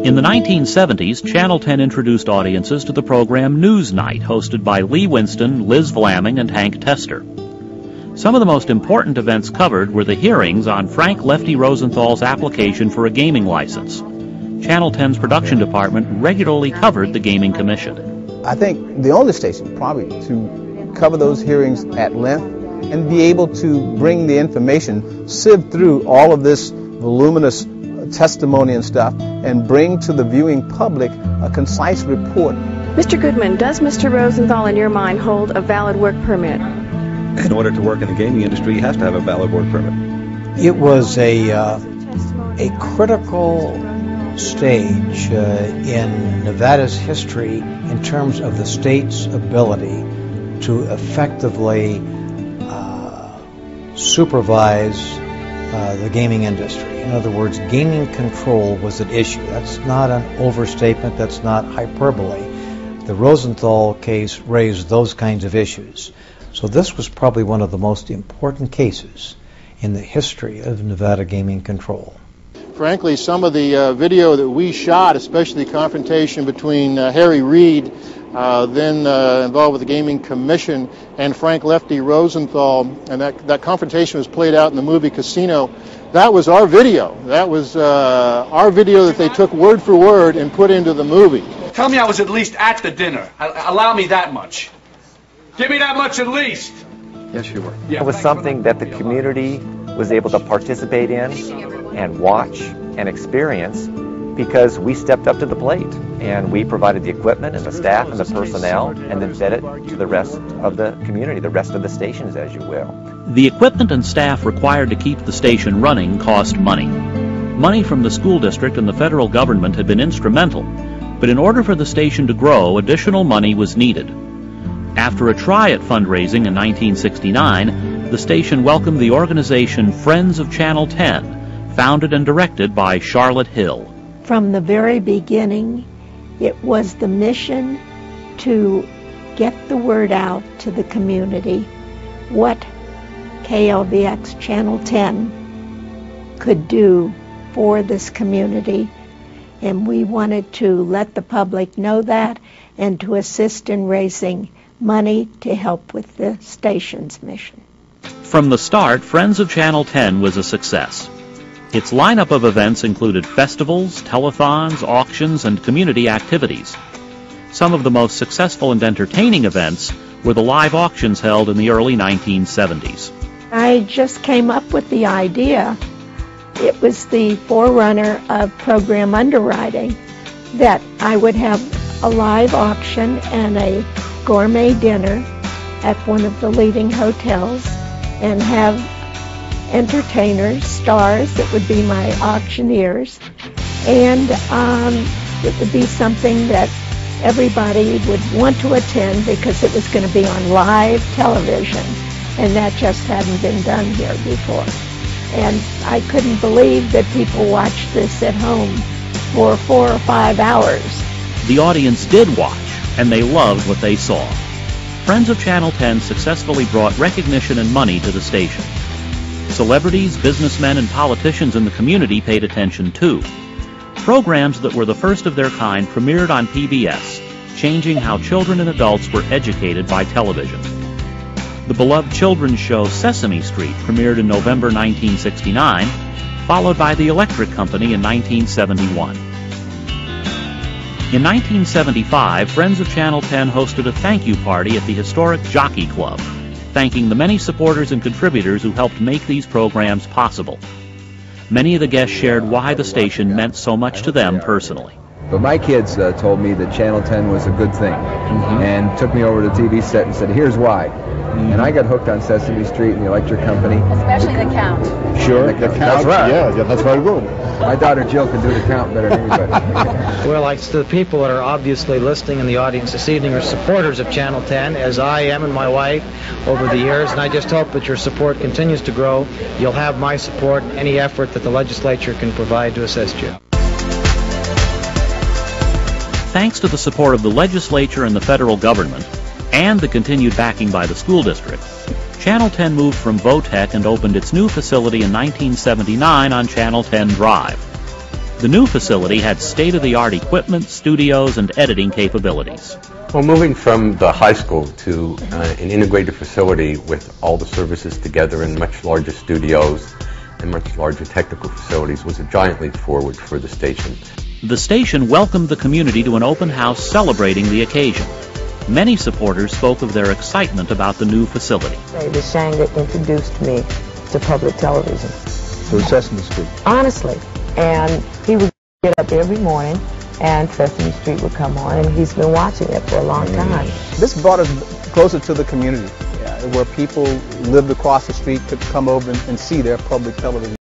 In the 1970s, Channel 10 introduced audiences to the program News Night, hosted by Lee Winston, Liz Vlaming, and Hank Tester. Some of the most important events covered were the hearings on Frank Lefty Rosenthal's application for a gaming license. Channel 10's production department regularly covered the Gaming Commission. I think the only station probably to cover those hearings at length and be able to bring the information, sift through all of this voluminous testimony and stuff, and bring to the viewing public a concise report. Mr. Goodman, does Mr. Rosenthal, in your mind, hold a valid work permit? In order to work in the gaming industry, he has to have a valid work permit. It was a critical stage in Nevada's history in terms of the state's ability to effectively supervise the gaming industry. In other words, gaming control was an issue. That's not an overstatement. That's not hyperbole. The Rosenthal case raised those kinds of issues. So this was probably one of the most important cases in the history of Nevada gaming control. Frankly, some of the video that we shot, especially the confrontation between Harry Reid, then involved with the Gaming Commission, and Frank Lefty Rosenthal, and that confrontation was played out in the movie Casino. That was our video. That was our video that they took word for word and put into the movie. Tell me I was at least at the dinner. Allow me that much. Give me that much at least. Yes, you were. Yeah. It was something that the community was able to participate in and watch and experience because we stepped up to the plate and we provided the equipment and the staff and the personnel and then fed it to the rest of the community, the rest of the stations, as you will. The equipment and staff required to keep the station running cost money. Money from the school district and the federal government had been instrumental, but in order for the station to grow, additional money was needed. After a try at fundraising in 1969, the station welcomed the organization Friends of Channel 10, founded and directed by Charlotte Hill. From the very beginning, it was the mission to get the word out to the community what KLVX Channel 10 could do for this community, and we wanted to let the public know that and to assist in raising money to help with the station's mission. From the start, Friends of Channel 10 was a success. Its lineup of events included festivals, telethons, auctions, and community activities. Some of the most successful and entertaining events were the live auctions held in the early 1970s. I just came up with the idea. It was the forerunner of program underwriting, that I would have a live auction and a gourmet dinner at one of the leading hotels and have entertainers, stars that would be my auctioneers, and it would be something that everybody would want to attend because it was going to be on live television, and that just hadn't been done here before. And I couldn't believe that people watched this at home for 4 or 5 hours. The audience did watch, and they loved what they saw. Friends of Channel 10 successfully brought recognition and money to the station. Celebrities, businessmen, and politicians in the community paid attention too. Programs that were the first of their kind premiered on PBS, changing how children and adults were educated by television. The beloved children's show Sesame Street premiered in November 1969, followed by The Electric Company in 1971. In 1975, Friends of Channel 10 hosted a thank you party at the historic Jockey Club, thanking the many supporters and contributors who helped make these programs possible. Many of the guests shared why the station meant so much to them personally. But my kids told me that Channel 10 was a good thing, and took me over to the TV set and said, here's why. And I got hooked on Sesame Street and the Electric Company. Especially the count. Sure, the count. That's right. Yeah, that's very good. My daughter Jill can do the count better than anybody. Well, it's the people that are obviously listening in the audience this evening are supporters of Channel 10, as I am and my wife over the years, and I just hope that your support continues to grow. You'll have my support, any effort that the legislature can provide to assist you. Thanks to the support of the legislature and the federal government, and the continued backing by the school district, Channel 10 moved from Votech and opened its new facility in 1979 on Channel 10 Drive. The new facility had state-of-the-art equipment, studios, and editing capabilities. Well, moving from the high school to an integrated facility with all the services together in much larger studios and much larger technical facilities was a giant leap forward for the station. The station welcomed the community to an open house celebrating the occasion. Many supporters spoke of their excitement about the new facility. It was Shang that introduced me to public television. To Sesame Street. Honestly. And he would get up every morning and Sesame Street would come on, and he's been watching it for a long time. This brought us closer to the community, where people lived across the street could come over and see their public television.